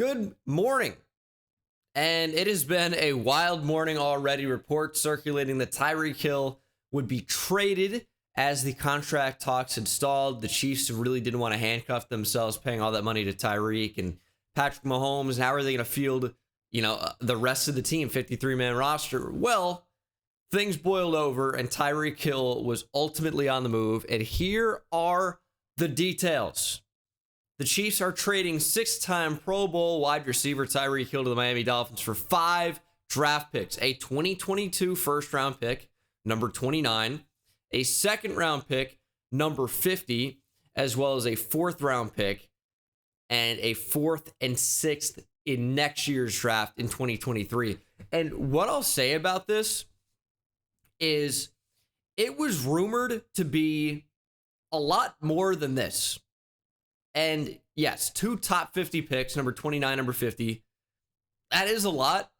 Good morning. And it has been a wild morning already. Reports circulating that Tyreek Hill would be traded as the contract talks had stalled. The Chiefs really didn't want to handcuff themselves paying all that money to Tyreek and Patrick Mahomes. How are they going to field, the rest of the team, 53-man roster? Well, things boiled over and Tyreek Hill was ultimately on the move. And here are the details. The Chiefs are trading six-time Pro Bowl wide receiver Tyreek Hill to the Miami Dolphins for 5 draft picks, a 2022 first-round pick, number 29, a second-round pick, number 50, as well as a fourth-round pick, and a fourth and sixth in next year's draft in 2023. And what I'll say about this is it was rumored to be a lot more than this. And yes, 2 top 50 picks, number 29, number 50. That is a lot,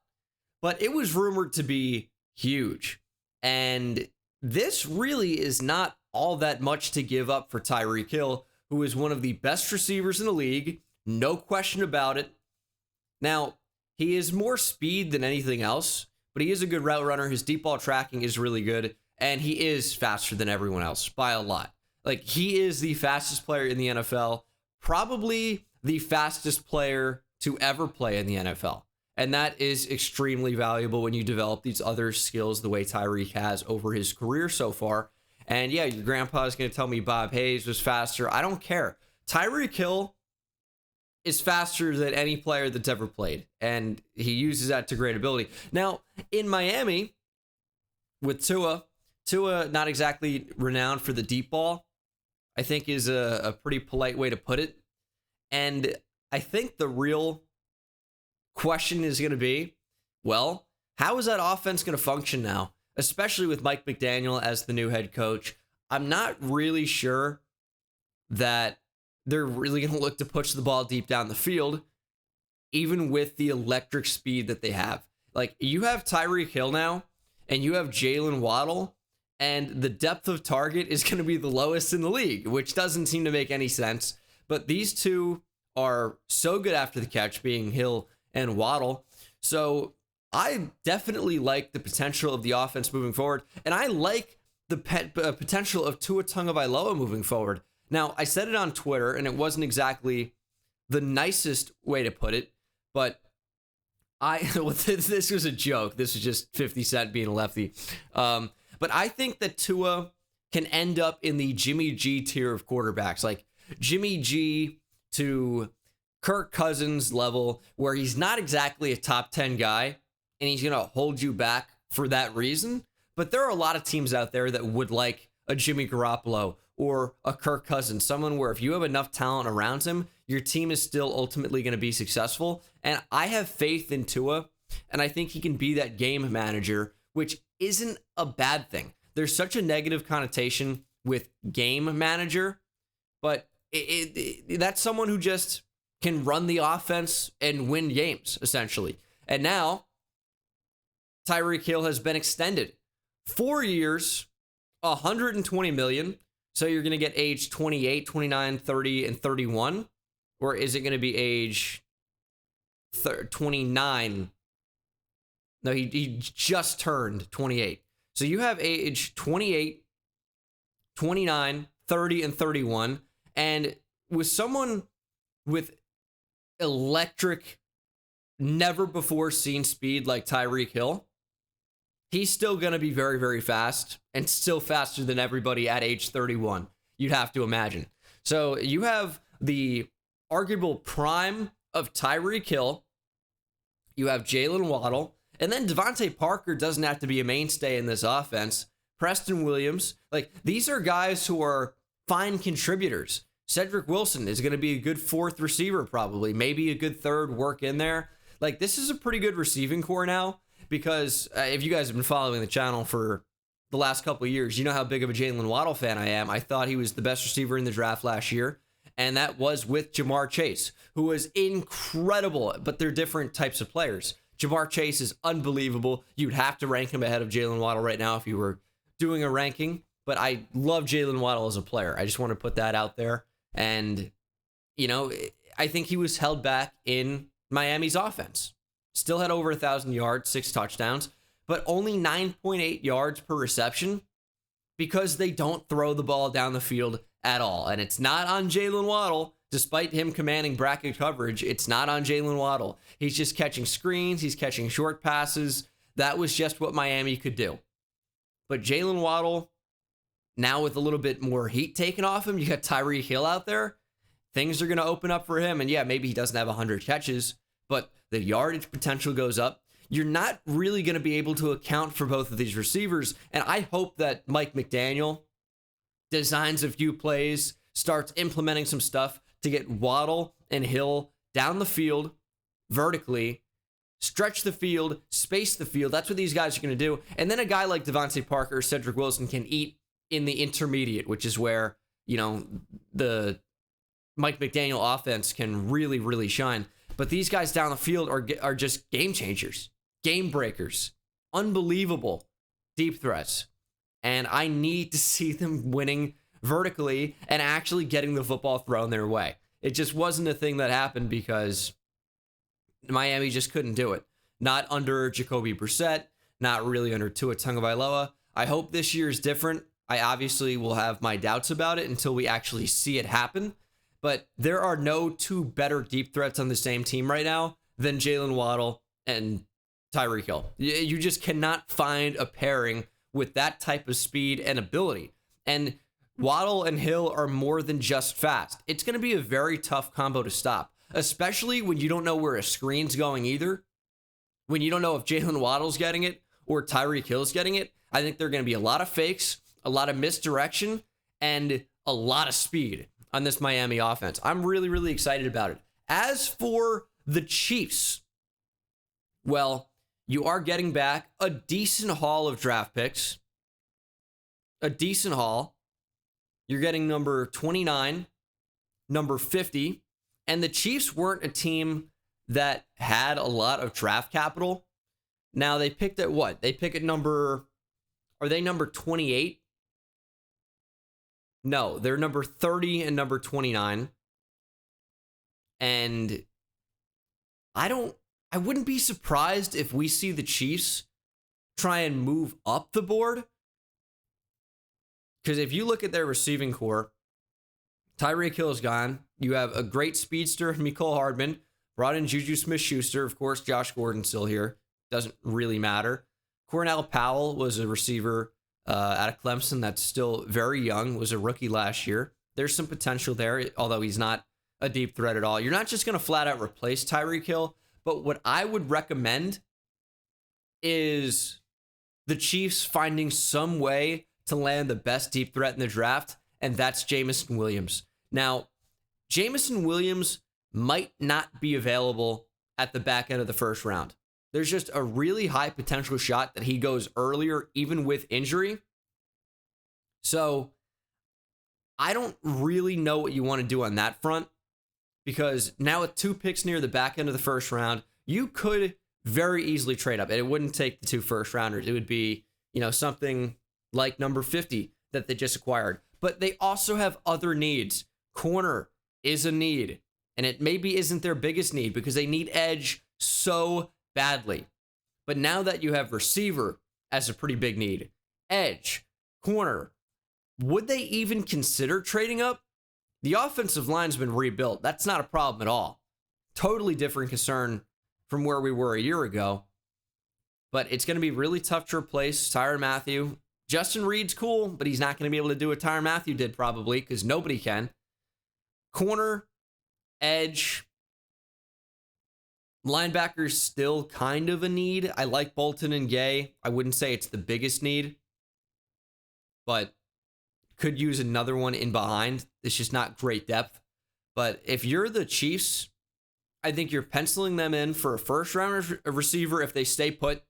but it was rumored to be huge. And this really is not all that much to give up for Tyreek Hill, who is one of the best receivers in the league. No question about it. Now, he is more speed than anything else, but he is a good route runner. His deep ball tracking is really good, and he is faster than everyone else by a lot. Like, he is the fastest player in the NFL. Probably the fastest player to ever play in the NFL. And that is extremely valuable when you develop these other skills the way Tyreek has over his career so far. And yeah, your grandpa is going to tell me Bob Hayes was faster. I don't care. Tyreek Hill is faster than any player that's ever played. And he uses that to great ability. Now, in Miami, with Tua not exactly renowned for the deep ball, I think is a pretty polite way to put it. And I think the real question is going to be, well, how is that offense going to function now, especially with Mike McDaniel as the new head coach? I'm not really sure that they're really going to look to push the ball deep down the field, even with the electric speed that they have. Like, you have Tyreek Hill now, and you have Jalen Waddle, and the depth of target is going to be the lowest in the league, which doesn't seem to make any sense. But these two are so good after the catch, being Hill and Waddle. So I definitely like the potential of the offense moving forward. And I like the potential of Tua Tagovailoa moving forward. Now, I said it on Twitter, and it wasn't exactly the nicest way to put it, but this was a joke. This was just 50 Cent being a lefty. But I think that Tua can end up in the Jimmy G tier of quarterbacks, like Jimmy G to Kirk Cousins level, where he's not exactly a top 10 guy, and he's going to hold you back for that reason. But there are a lot of teams out there that would like a Jimmy Garoppolo or a Kirk Cousins, someone where if you have enough talent around him, your team is still ultimately going to be successful. And I have faith in Tua, and I think he can be that game manager, which isn't a bad thing. There's such a negative connotation with game manager, but that's someone who just can run the offense and win games, essentially. And now, Tyreek Hill has been extended 4 years, $120 million. So you're going to get age 28, 29, 30, and 31? Or is it going to be age 29? No, he just turned 28. So you have age 28, 29, 30, and 31. And with someone with electric, never before seen speed like Tyreek Hill, he's still going to be very, very fast and still faster than everybody at age 31, you'd have to imagine. So you have the arguable prime of Tyreek Hill. You have Jalen Waddle. And then Devontae Parker doesn't have to be a mainstay in this offense. Preston Williams. Like, these are guys who are fine contributors. Cedric Wilson is going to be a good fourth receiver probably. Maybe a good third work in there. Like, this is a pretty good receiving core now. Because if you guys have been following the channel for the last couple of years, you know how big of a Jalen Waddle fan I am. I thought he was the best receiver in the draft last year. And that was with Jamar Chase, who was incredible, but they're different types of players. Jamar Chase is unbelievable. You'd have to rank him ahead of Jalen Waddle right now if you were doing a ranking. But I love Jalen Waddle as a player. I just want to put that out there. And, I think he was held back in Miami's offense. Still had over 1,000 yards, 6 touchdowns, but only 9.8 yards per reception because they don't throw the ball down the field at all. And it's not on Jalen Waddle. Despite him commanding bracket coverage, it's not on Jalen Waddle. He's just catching screens. He's catching short passes. That was just what Miami could do. But Jalen Waddle, now with a little bit more heat taken off him, you got Tyreek Hill out there. Things are going to open up for him. And yeah, maybe he doesn't have 100 catches, but the yardage potential goes up. You're not really going to be able to account for both of these receivers. And I hope that Mike McDaniel designs a few plays, starts implementing some stuff to get Waddle and Hill down the field vertically, stretch the field, space the field. That's what these guys are going to do. And then a guy like Devontae Parker or Cedric Wilson can eat in the intermediate, which is where, the Mike McDaniel offense can really, really shine. But these guys down the field are just game changers, game breakers, unbelievable deep threats. And I need to see them winning vertically and actually getting the football thrown their way. It just wasn't a thing that happened because Miami just couldn't do it. Not under Jacoby Brissett, not really under Tua Tagovailoa. I hope this year is different. I obviously will have my doubts about it until we actually see it happen. But there are no two better deep threats on the same team right now than Jalen Waddle and Tyreek Hill. You just cannot find a pairing with that type of speed and ability. And Waddle and Hill are more than just fast. It's going to be a very tough combo to stop, especially when you don't know where a screen's going either. When you don't know if Jalen Waddle's getting it or Tyreek Hill's getting it. I think there are going to be a lot of fakes, a lot of misdirection, and a lot of speed on this Miami offense. I'm really, really excited about it. As for the Chiefs, well, you are getting back a decent haul of draft picks. A decent haul. You're getting number 29, number 50, and the Chiefs weren't a team that had a lot of draft capital. Now, they picked at what? They pick at number 28? No, they're number 30 and number 29. And I wouldn't be surprised if we see the Chiefs try and move up the board. Because if you look at their receiving core, Tyreek Hill is gone. You have a great speedster, Mecole Hardman. Brought in Juju Smith-Schuster. Of course, Josh Gordon's still here. Doesn't really matter. Cornell Powell was a receiver out of Clemson that's still very young. Was a rookie last year. There's some potential there, although he's not a deep threat at all. You're not just going to flat out replace Tyreek Hill. But what I would recommend is the Chiefs finding some way to land the best deep threat in the draft, and that's Jameson Williams. Now, Jameson Williams might not be available at the back end of the first round. There's just a really high potential shot that he goes earlier, even with injury. So I don't really know what you want to do on that front, because now with 2 picks near the back end of the first round, you could very easily trade up. And it wouldn't take the 2 first rounders. It would be, something like number 50 that they just acquired. But they also have other needs. Corner is a need. And it maybe isn't their biggest need because they need edge so badly. But now that you have receiver as a pretty big need, edge, corner, would they even consider trading up? The offensive line's been rebuilt. That's not a problem at all. Totally different concern from where we were a year ago. But it's going to be really tough to replace Tyrann Mathieu. Justin Reed's cool, but he's not going to be able to do what Tyrann Mathieu did probably, because nobody can. Corner, edge, linebackers still kind of a need. I like Bolton and Gay. I wouldn't say it's the biggest need, but could use another one in behind. It's just not great depth. But if you're the Chiefs, I think you're penciling them in for a first-round receiver if they stay put.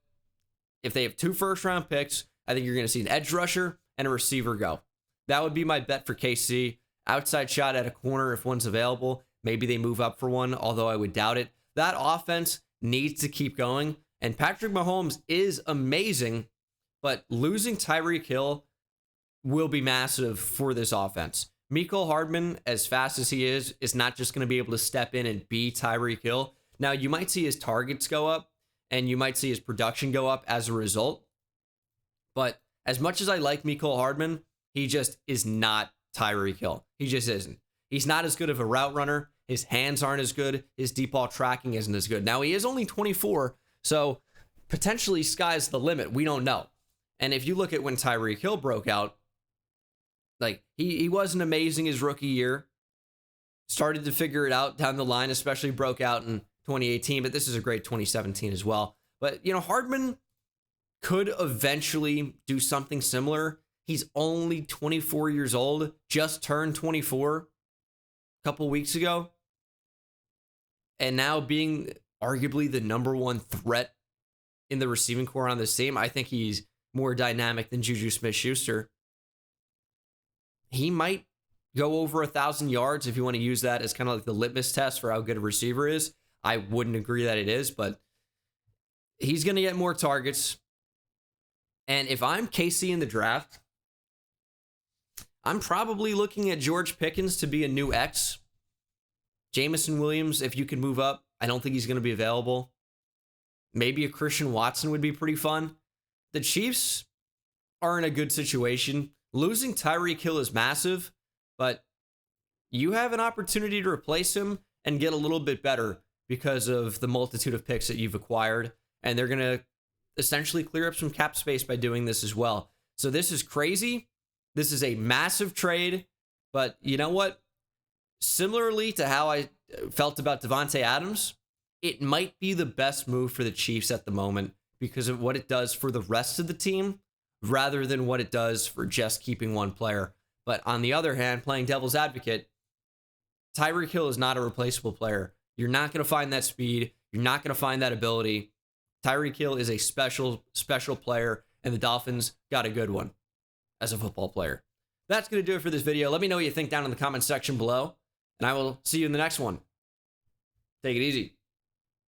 If they have 2 first-round picks, I think you're going to see an edge rusher and a receiver go. That would be my bet for KC. Outside shot at a corner if one's available. Maybe they move up for one, although I would doubt it. That offense needs to keep going. And Patrick Mahomes is amazing, but losing Tyreek Hill will be massive for this offense. Mecole Hardman, as fast as he is not just going to be able to step in and be Tyreek Hill. Now, you might see his targets go up and you might see his production go up as a result. But as much as I like Mecole Hardman, he just is not Tyreek Hill. He just isn't. He's not as good of a route runner. His hands aren't as good. His deep ball tracking isn't as good. Now, he is only 24, so potentially sky's the limit. We don't know. And if you look at when Tyreek Hill broke out, like he wasn't amazing his rookie year. Started to figure it out down the line, especially broke out in 2018, but this is a great 2017 as well. But, Hardman could eventually do something similar. He's only 24 years old, just turned 24 a couple weeks ago. And now being arguably the number one threat in the receiving core on this team, I think he's more dynamic than Juju Smith-Schuster. He might go over 1,000 yards if you want to use that as kind of like the litmus test for how good a receiver is. I wouldn't agree that it is, but he's going to get more targets. And if I'm KC in the draft, I'm probably looking at George Pickens to be a new X. Jameson Williams, if you can move up, I don't think he's going to be available. Maybe a Christian Watson would be pretty fun. The Chiefs are in a good situation. Losing Tyreek Hill is massive, but you have an opportunity to replace him and get a little bit better because of the multitude of picks that you've acquired. And they're going to essentially clear up some cap space by doing this as well. So this is crazy. This is a massive trade. But you know what? Similarly to how I felt about Devontae Adams, it might be the best move for the Chiefs at the moment because of what it does for the rest of the team rather than what it does for just keeping one player. But on the other hand, playing devil's advocate, Tyreek Hill is not a replaceable player. You're not going to find that speed. You're not going to find that ability. Tyreek Hill is a special, special player, and the Dolphins got a good one as a football player. That's going to do it for this video. Let me know what you think down in the comments section below, and I will see you in the next one. Take it easy.